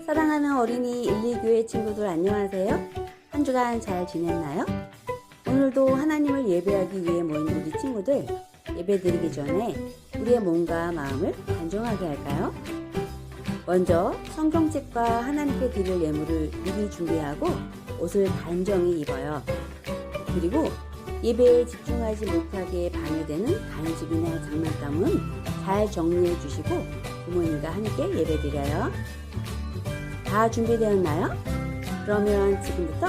사랑하는 어린이 1,2교회 친구들 안녕하세요. 한 주간 잘 지냈나요? 오늘도 하나님을 예배하기 위해 모인 우리 친구들, 예배드리기 전에 우리의 몸과 마음을 단정하게 할까요? 먼저 성경책과 하나님께 드릴 예물을 미리 준비하고 옷을 단정히 입어요. 그리고 예배에 집중하지 못하게 방해되는 간식이나 장난감은 잘 정리해 주시고 부모님과 함께 예배드려요. 다 준비되었나요? 그러면 지금부터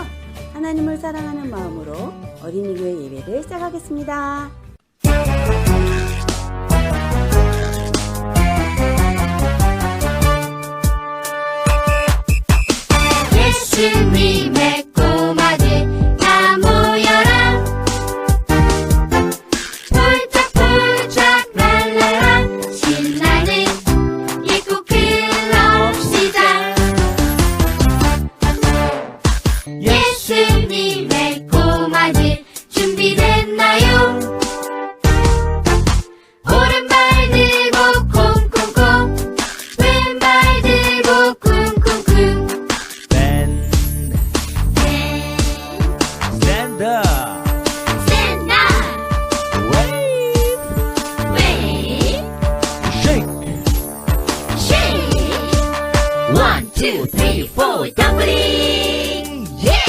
하나님을 사랑하는 마음으로 어린이교회 예배를 시작하겠습니다. 예수님의 꼬마들 다 모여라. 폴짝폴짝 랄랄라. 신나는 예고 클럽 시작. 예수님의 꼬마들 준비됐나요? 오른발 들고 콩콩콩, 왼발 들고 쿵쿵쿵. Stand up. Stand up. Wave. Shake. Shake. 1, 2, 3, 4, 덤블링. Yeah.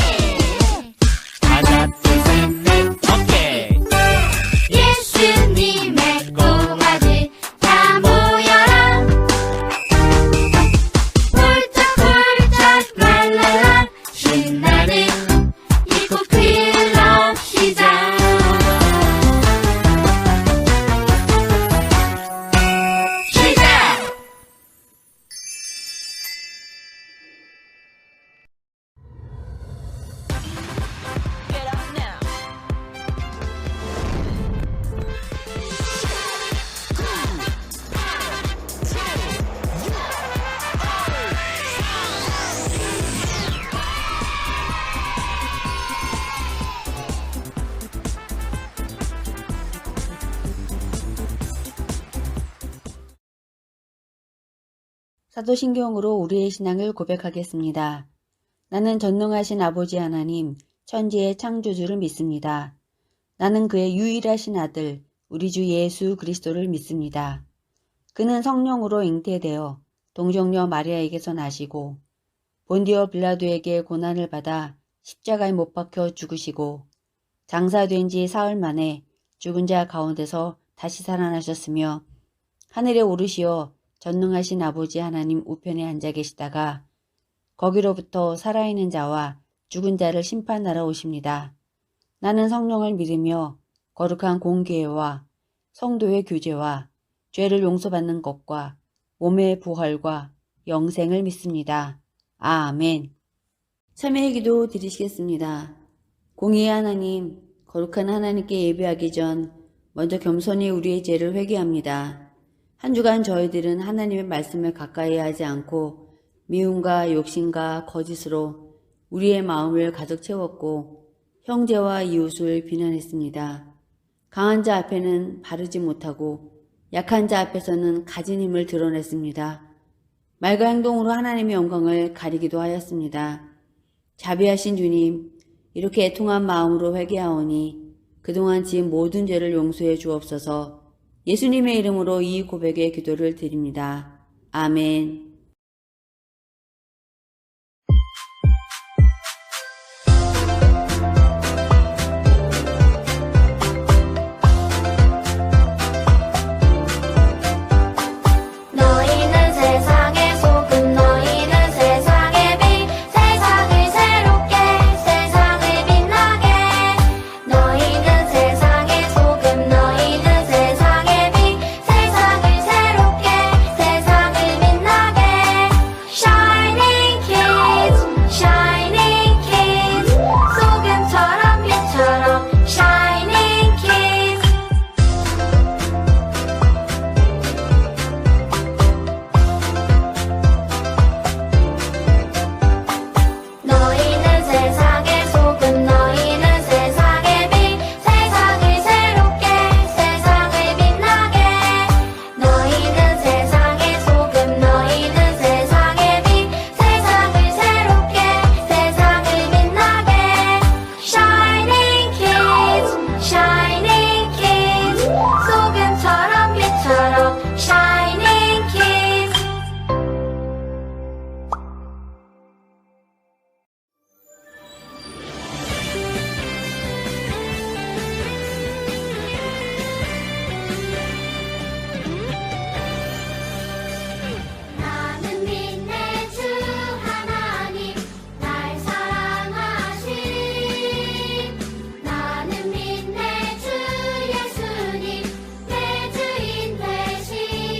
하나, 둘, 셋, 넷. 오케이. 예수님의 꼬마들 다 모여라. 폴짝폴짝 랄랄라. 신나는 예고 클럽 시작. 시작. 사도신경으로 우리의 신앙을 고백하겠습니다. 나는 전능하신 아버지 하나님, 천지의 창조주를 믿습니다. 나는 그의 유일하신 아들, 우리 주 예수 그리스도를 믿습니다. 그는 성령으로 잉태되어 동정녀 마리아에게서 나시고 본디오 빌라도에게 고난을 받아 십자가에 못 박혀 죽으시고 장사된 지 사흘 만에 죽은 자 가운데서 다시 살아나셨으며 하늘에 오르시어 전능하신 아버지 하나님 우편에 앉아 계시다가 거기로부터 살아있는 자와 죽은 자를 심판하러 오십니다. 나는 성령을 믿으며 거룩한 공교회와 성도의 교제와 죄를 용서받는 것과 몸의 부활과 영생을 믿습니다. 아멘. 참회의 기도 드리시겠습니다. 공의의 하나님, 거룩한 하나님께 예배하기 전 먼저 겸손히 우리의 죄를 회개합니다. 한 주간 저희들은 하나님의 말씀을 가까이 하지 않고 미움과 욕심과 거짓으로 우리의 마음을 가득 채웠고 형제와 이웃을 비난했습니다. 강한 자 앞에는 바르지 못하고 약한 자 앞에서는 가진 힘을 드러냈습니다. 말과 행동으로 하나님의 영광을 가리기도 하였습니다. 자비하신 주님, 이렇게 애통한 마음으로 회개하오니 그동안 지은 모든 죄를 용서해 주옵소서. 예수님의 이름으로 이 고백의 기도를 드립니다. 아멘. 너희는 세상의 소금, 너희는 세상의 빛. 세상을 새롭게, 세상을 빛나게. 너희는 세상의 소금, 너희는 세상의 빛. 세상을 새롭게, 세상을 빛나게. Shining Kids. 나는 믿네 주 하나님 날 사랑하심. 나는 믿네 주 예수님 내 주인 되심.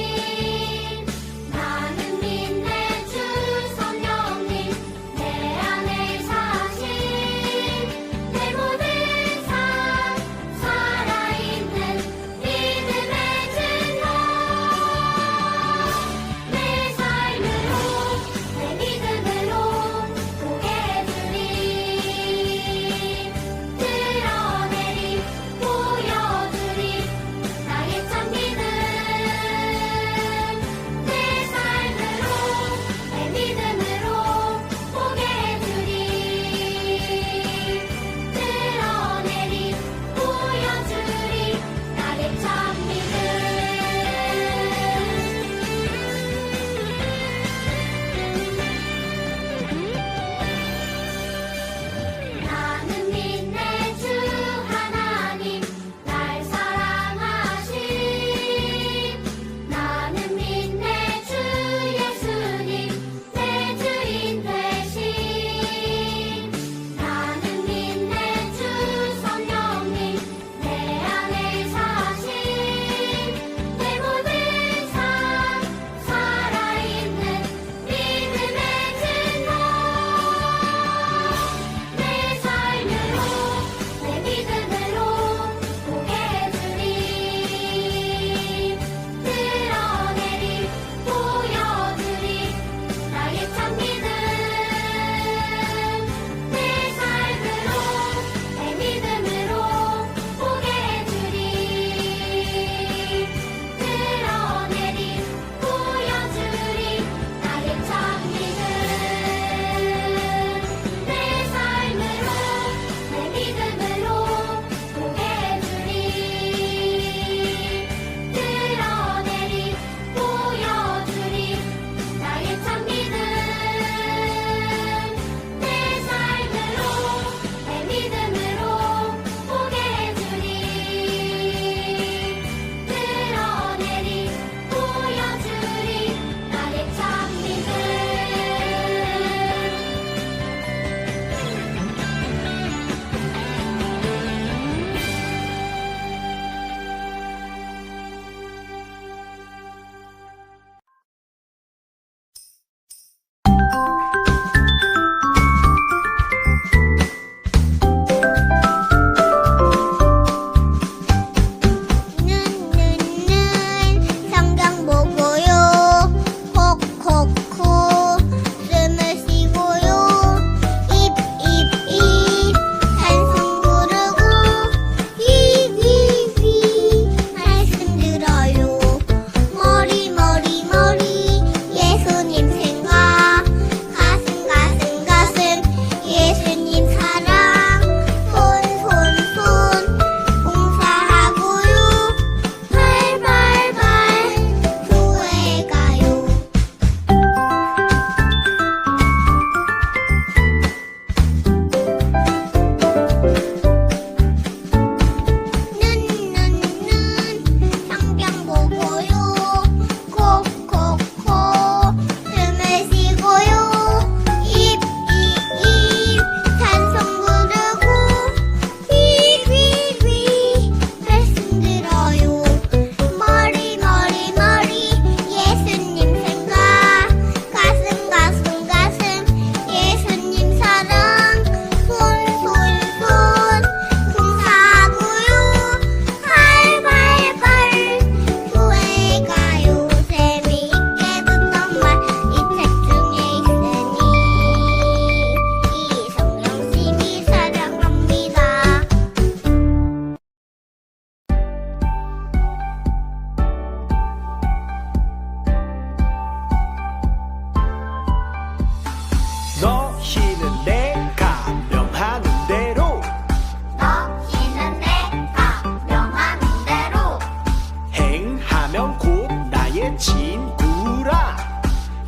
나의 친구라.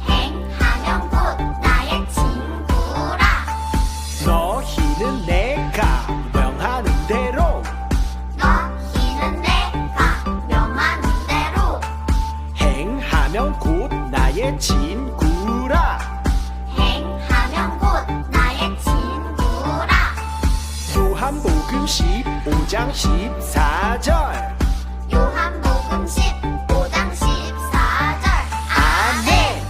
행하면 곧 나의 친구라. 너희는 내가 명하는 대로 너희는 내가 명하는 대로 행하면 곧 나의 친구라. 행하면 곧 나의 친구라. 요한복음 15장 14절. 요한복음 15장 14절. 아멘.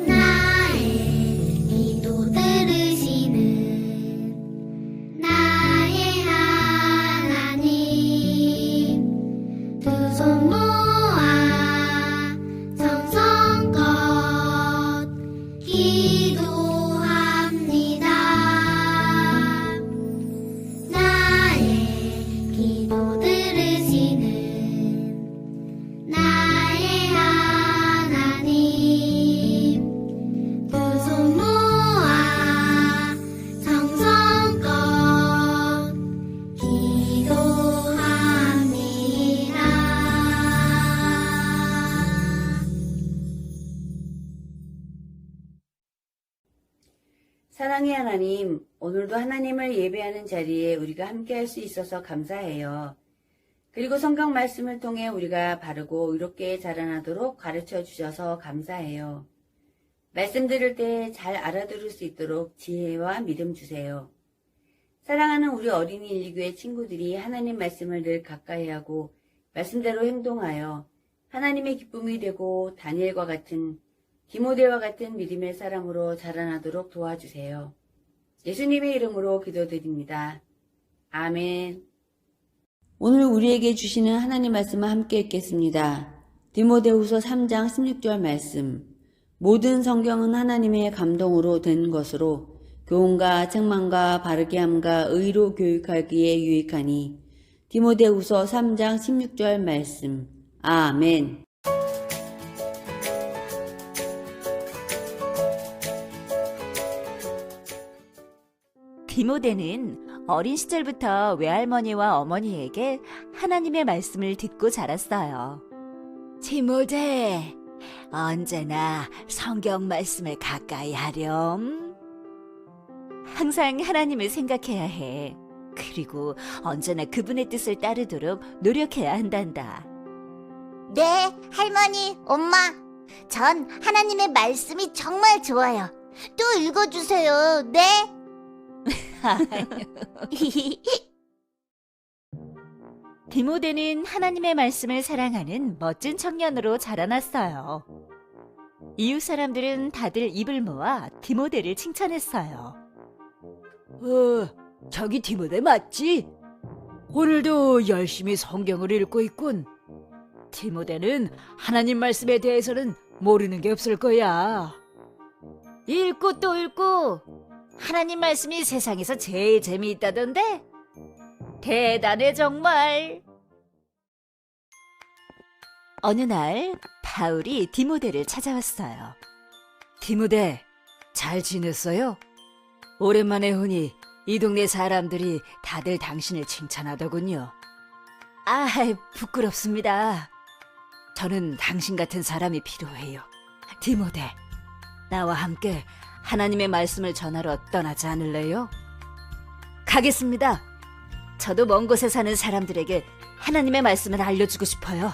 나의 기도 들으시는 나의 하나님, 두 손 모아 정성껏 기도합니다. 나의 기도 들으시는 나의 하나님, 두 손 모아 정성껏 기도합니다. 사랑의 하나님, 오늘도 하나님을 예배하는 자리에 우리가 함께할 수 있어서 감사해요. 그리고 성경 말씀을 통해 우리가 바르고 의롭게 자라나도록 가르쳐 주셔서 감사해요. 말씀 들을 때 잘 알아들을 수 있도록 지혜와 믿음 주세요. 사랑하는 우리 어린이 일교회 친구들이 하나님 말씀을 늘 가까이 하고 말씀대로 행동하여 하나님의 기쁨이 되고 다니엘과 같은 디모데와 같은 믿음의 사람으로 자라나도록 도와주세요. 예수님의 이름으로 기도드립니다. 아멘. 오늘 우리에게 주시는 하나님 말씀을 함께 읽겠습니다. 디모데후서 3장 16절 말씀. 모든 성경은 하나님의 감동으로 된 것으로 교훈과 책망과 바르게 함과 의로 교육하기에 유익하니. 디모데후서 3장 16절 말씀. 아멘. 디모데는 어린 시절부터 외할머니와 어머니에게 하나님의 말씀을 듣고 자랐어요. 디모데, 언제나 성경 말씀을 가까이 하렴. 항상 하나님을 생각해야 해. 그리고 언제나 그분의 뜻을 따르도록 노력해야 한단다. 네, 할머니, 엄마. 전 하나님의 말씀이 정말 좋아요. 또 읽어주세요. 네. 디모데는 하나님의 말씀을 사랑하는 멋진 청년으로 자라났어요. 이웃 사람들은 다들 입을 모아 디모데를 칭찬했어요. 저기 디모데 맞지? 오늘도 열심히 성경을 읽고 있군. 디모데는 하나님 말씀에 대해서는 모르는 게 없을 거야. 읽고 또 읽고 하나님 말씀이 세상에서 제일 재미있다던데? 대단해 정말. 어느 날 바울이 디모데를 찾아왔어요. 디모데, 잘 지냈어요? 오랜만에 오니 이 동네 사람들이 다들 당신을 칭찬하더군요. 아, 부끄럽습니다. 저는 당신 같은 사람이 필요해요. 디모데, 나와 함께 하나님의 말씀을 전하러 떠나지 않을래요? 가겠습니다. 저도 먼 곳에 사는 사람들에게 하나님의 말씀을 알려주고 싶어요.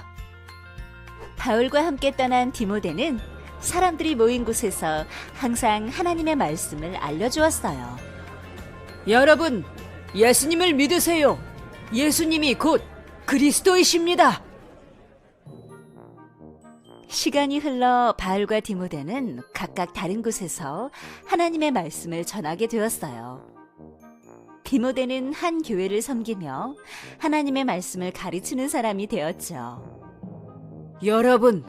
바울과 함께 떠난 디모데는 사람들이 모인 곳에서 항상 하나님의 말씀을 알려주었어요. 여러분, 예수님을 믿으세요. 예수님이 곧 그리스도이십니다. 시간이 흘러 바울과 디모데는 각각 다른 곳에서 하나님의 말씀을 전하게 되었어요. 디모데는 한 교회를 섬기며 하나님의 말씀을 가르치는 사람이 되었죠. 여러분,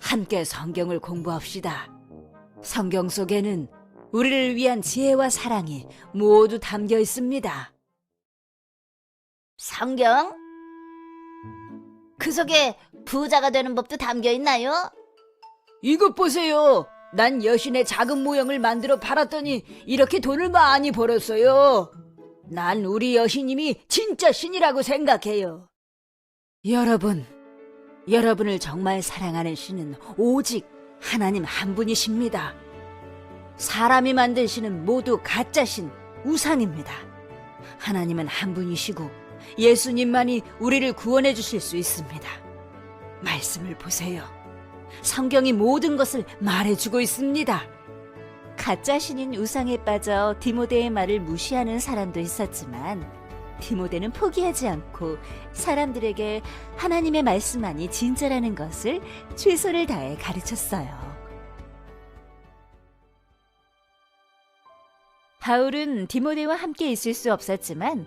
함께 성경을 공부합시다. 성경 속에는 우리를 위한 지혜와 사랑이 모두 담겨 있습니다. 성경? 그 속에 부자가 되는 법도 담겨 있나요? 이것 보세요. 난 여신의 작은 모형을 만들어 팔았더니 이렇게 돈을 많이 벌었어요. 난 우리 여신님이 진짜 신이라고 생각해요. 여러분을 정말 사랑하는 신은 오직 하나님 한 분이십니다. 사람이 만든 신은 모두 가짜 신, 우상입니다. 하나님은 한 분이시고 예수님만이 우리를 구원해 주실 수 있습니다. 말씀을 보세요. 성경이 모든 것을 말해주고 있습니다. 가짜 신인 우상에 빠져 디모데의 말을 무시하는 사람도 있었지만 디모데는 포기하지 않고 사람들에게 하나님의 말씀만이 진짜라는 것을 최선을 다해 가르쳤어요. 바울은 디모데와 함께 있을 수 없었지만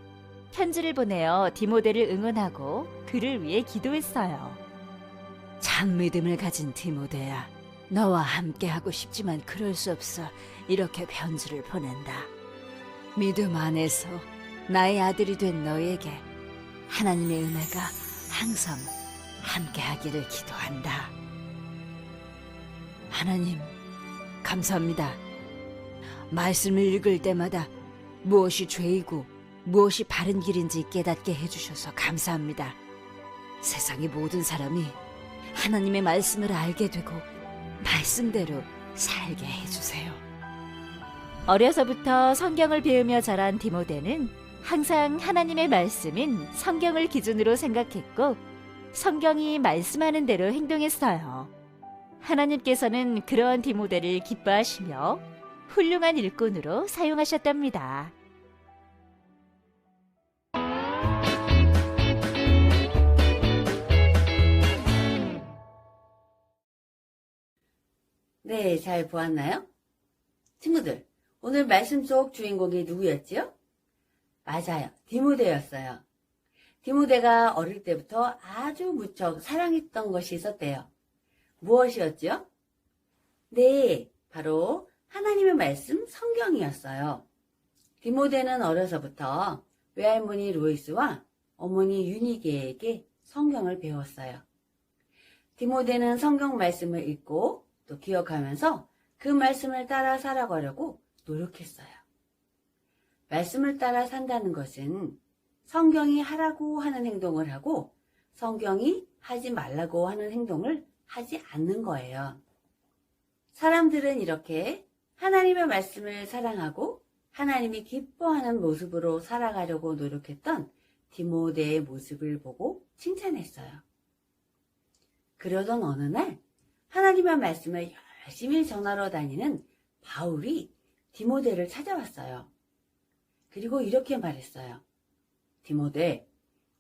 편지를 보내어 디모데를 응원하고 그를 위해 기도했어요. 참 믿음을 가진 디모데야, 너와 함께하고 싶지만 그럴 수 없어 이렇게 편지를 보낸다. 믿음 안에서 나의 아들이 된 너에게 하나님의 은혜가 항상 함께하기를 기도한다. 하나님, 감사합니다. 말씀을 읽을 때마다 무엇이 죄이고 무엇이 바른 길인지 깨닫게 해주셔서 감사합니다. 세상의 모든 사람이 하나님의 말씀을 알게 되고 말씀대로 살게 해주세요. 어려서부터 성경을 배우며 자란 디모데는 항상 하나님의 말씀인 성경을 기준으로 생각했고 성경이 말씀하는 대로 행동했어요. 하나님께서는 그러한 디모데를 기뻐하시며 훌륭한 일꾼으로 사용하셨답니다. 네, 잘 보았나요? 친구들, 오늘 말씀 속 주인공이 누구였지요? 맞아요. 디모데였어요. 디모데가 어릴 때부터 아주 무척 사랑했던 것이 있었대요. 무엇이었죠? 네, 바로 하나님의 말씀 성경이었어요. 디모데는 어려서부터 외할머니 로이스와 어머니 유니게에게 성경을 배웠어요. 디모데는 성경 말씀을 읽고 또 기억하면서 그 말씀을 따라 살아가려고 노력했어요. 말씀을 따라 산다는 것은 성경이 하라고 하는 행동을 하고 성경이 하지 말라고 하는 행동을 하지 않는 거예요. 사람들은 이렇게 하나님의 말씀을 사랑하고 하나님이 기뻐하는 모습으로 살아가려고 노력했던 디모데의 모습을 보고 칭찬했어요. 그러던 어느 날 하나님의 말씀을 열심히 전하러 다니는 바울이 디모데를 찾아왔어요. 그리고 이렇게 말했어요. 디모데,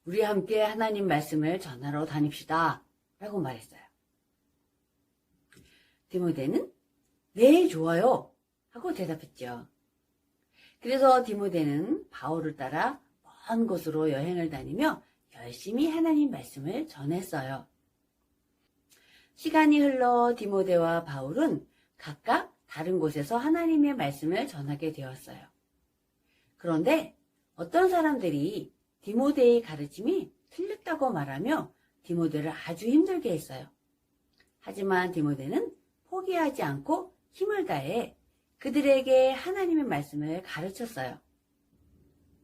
우리 함께 하나님 말씀을 전하러 다닙시다. 라고 말했어요. 디모데는 네, 좋아요. 하고 대답했죠. 그래서 디모데는 바울을 따라 먼 곳으로 여행을 다니며 열심히 하나님 말씀을 전했어요. 시간이 흘러 디모데와 바울은 각각 다른 곳에서 하나님의 말씀을 전하게 되었어요. 그런데 어떤 사람들이 디모데의 가르침이 틀렸다고 말하며 디모데를 아주 힘들게 했어요. 하지만 디모데는 포기하지 않고 힘을 다해 그들에게 하나님의 말씀을 가르쳤어요.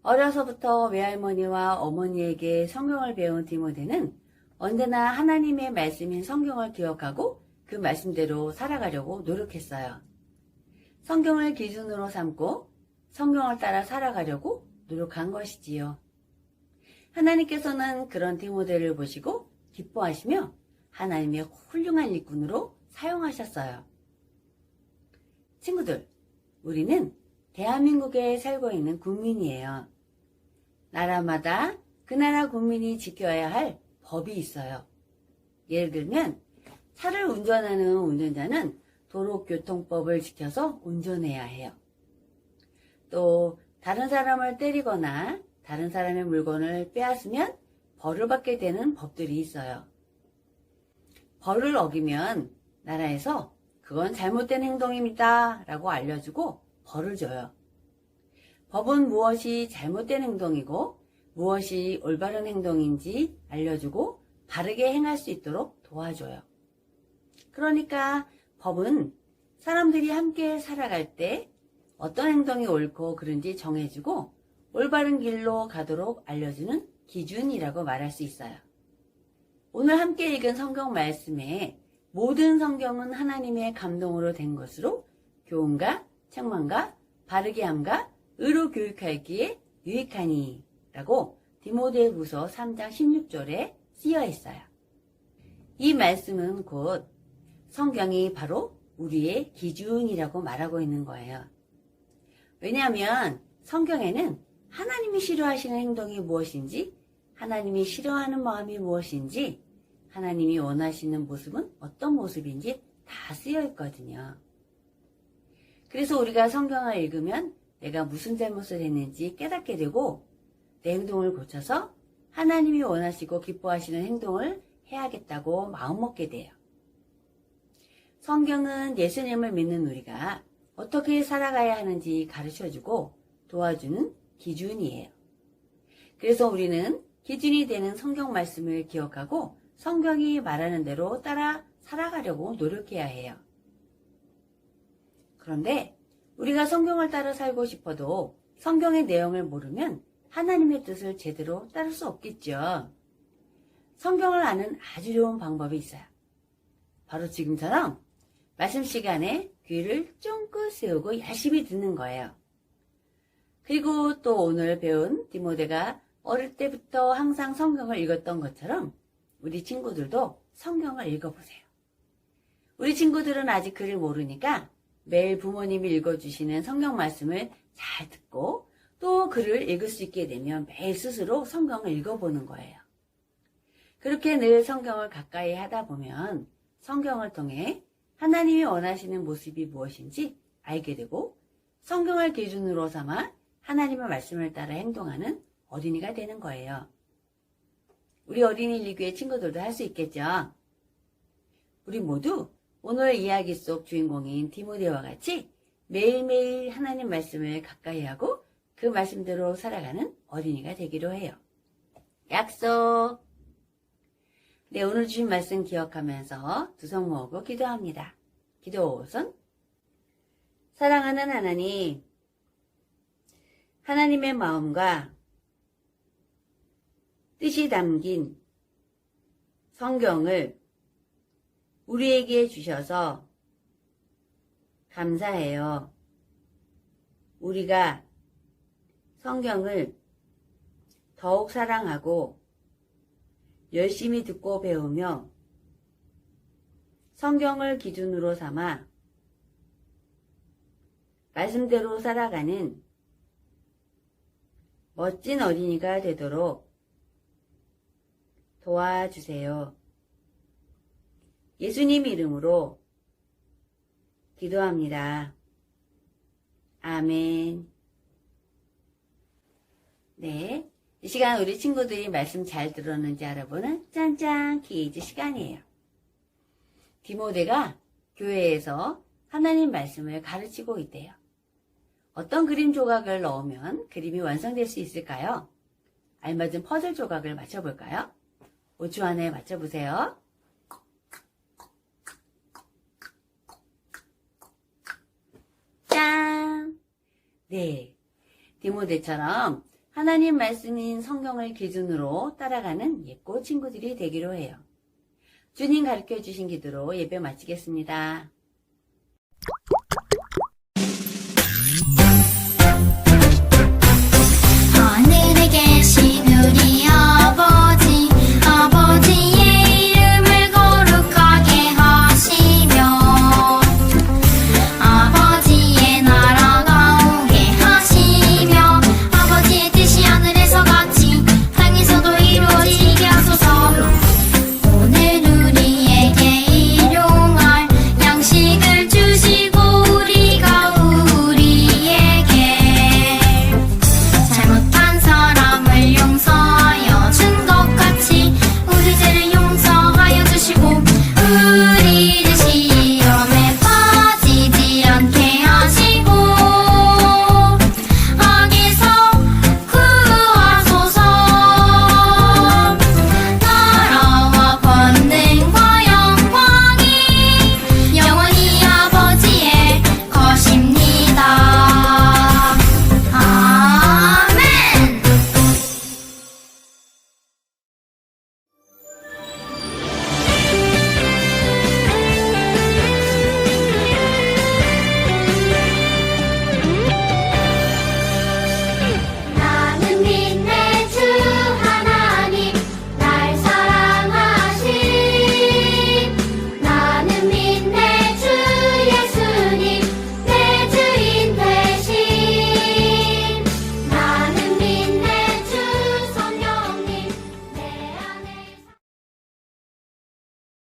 어려서부터 외할머니와 어머니에게 성경을 배운 디모데는 언제나 하나님의 말씀인 성경을 기억하고 그 말씀대로 살아가려고 노력했어요. 성경을 기준으로 삼고 성경을 따라 살아가려고 노력한 것이지요. 하나님께서는 그런 디모데를 보시고 기뻐하시며 하나님의 훌륭한 일꾼으로 사용하셨어요. 친구들, 우리는 대한민국에 살고 있는 국민이에요. 나라마다 그 나라 국민이 지켜야 할 법이 있어요. 예를 들면 차를 운전하는 운전자는 도로교통법을 지켜서 운전해야 해요. 또 다른 사람을 때리거나 다른 사람의 물건을 빼앗으면 벌을 받게 되는 법들이 있어요. 벌을 어기면 나라에서 그건 잘못된 행동입니다 라고 알려주고 벌을 줘요. 법은 무엇이 잘못된 행동이고 무엇이 올바른 행동인지 알려주고 바르게 행할 수 있도록 도와줘요. 그러니까 법은 사람들이 함께 살아갈 때 어떤 행동이 옳고 그른지 정해주고 올바른 길로 가도록 알려주는 기준이라고 말할 수 있어요. 오늘 함께 읽은 성경 말씀에 모든 성경은 하나님의 감동으로 된 것으로 교훈과 책망과 바르게 함과 의로 교육하기에 유익하니 라고 디모데후서 3장 16절에 쓰여 있어요. 이 말씀은 곧 성경이 바로 우리의 기준이라고 말하고 있는 거예요. 왜냐하면 성경에는 하나님이 싫어하시는 행동이 무엇인지, 하나님이 싫어하는 마음이 무엇인지, 하나님이 원하시는 모습은 어떤 모습인지 다 쓰여 있거든요. 그래서 우리가 성경을 읽으면 내가 무슨 잘못을 했는지 깨닫게 되고 내 행동을 고쳐서 하나님이 원하시고 기뻐하시는 행동을 해야겠다고 마음먹게 돼요. 성경은 예수님을 믿는 우리가 어떻게 살아가야 하는지 가르쳐주고 도와주는 기준이에요. 그래서 우리는 기준이 되는 성경 말씀을 기억하고 성경이 말하는 대로 따라 살아가려고 노력해야 해요. 그런데 우리가 성경을 따라 살고 싶어도 성경의 내용을 모르면 하나님의 뜻을 제대로 따를 수 없겠죠. 성경을 아는 아주 좋은 방법이 있어요. 바로 지금처럼 말씀 시간에 귀를 쫑긋 세우고 열심히 듣는 거예요. 그리고 또 오늘 배운 디모데가 어릴 때부터 항상 성경을 읽었던 것처럼 우리 친구들도 성경을 읽어보세요. 우리 친구들은 아직 글을 모르니까 매일 부모님이 읽어주시는 성경 말씀을 잘 듣고 또 글을 읽을 수 있게 되면 매일 스스로 성경을 읽어보는 거예요. 그렇게 늘 성경을 가까이 하다 보면 성경을 통해 하나님이 원하시는 모습이 무엇인지 알게 되고 성경을 기준으로 삼아 하나님의 말씀을 따라 행동하는 어린이가 되는 거예요. 우리 어린이 리그의 친구들도 할 수 있겠죠. 우리 모두 오늘 이야기 속 주인공인 디모데와 같이 매일매일 하나님 말씀을 가까이 하고 그 말씀대로 살아가는 어린이가 되기로 해요. 약속! 네, 오늘 주신 말씀 기억하면서 두 손 모으고 기도합니다. 기도 손. 사랑하는 하나님, 하나님의 마음과 뜻이 담긴 성경을 우리에게 주셔서 감사해요. 우리가 성경을 더욱 사랑하고 열심히 듣고 배우며 성경을 기준으로 삼아 말씀대로 살아가는 멋진 어린이가 되도록 도와주세요. 예수님 이름으로 기도합니다. 아멘. 네, 이 시간 우리 친구들이 말씀 잘 들었는지 알아보는 짠짠 퀴즈 시간이에요. 디모데가 교회에서 하나님 말씀을 가르치고 있대요. 어떤 그림 조각을 넣으면 그림이 완성될 수 있을까요? 알맞은 퍼즐 조각을 맞춰볼까요? 5초 안에 맞춰보세요. 짠! 네, 디모데처럼 하나님 말씀인 성경을 기준으로 따라가는 예꼬 친구들이 되기로 해요. 주님 가르쳐 주신 기도로 예배 마치겠습니다.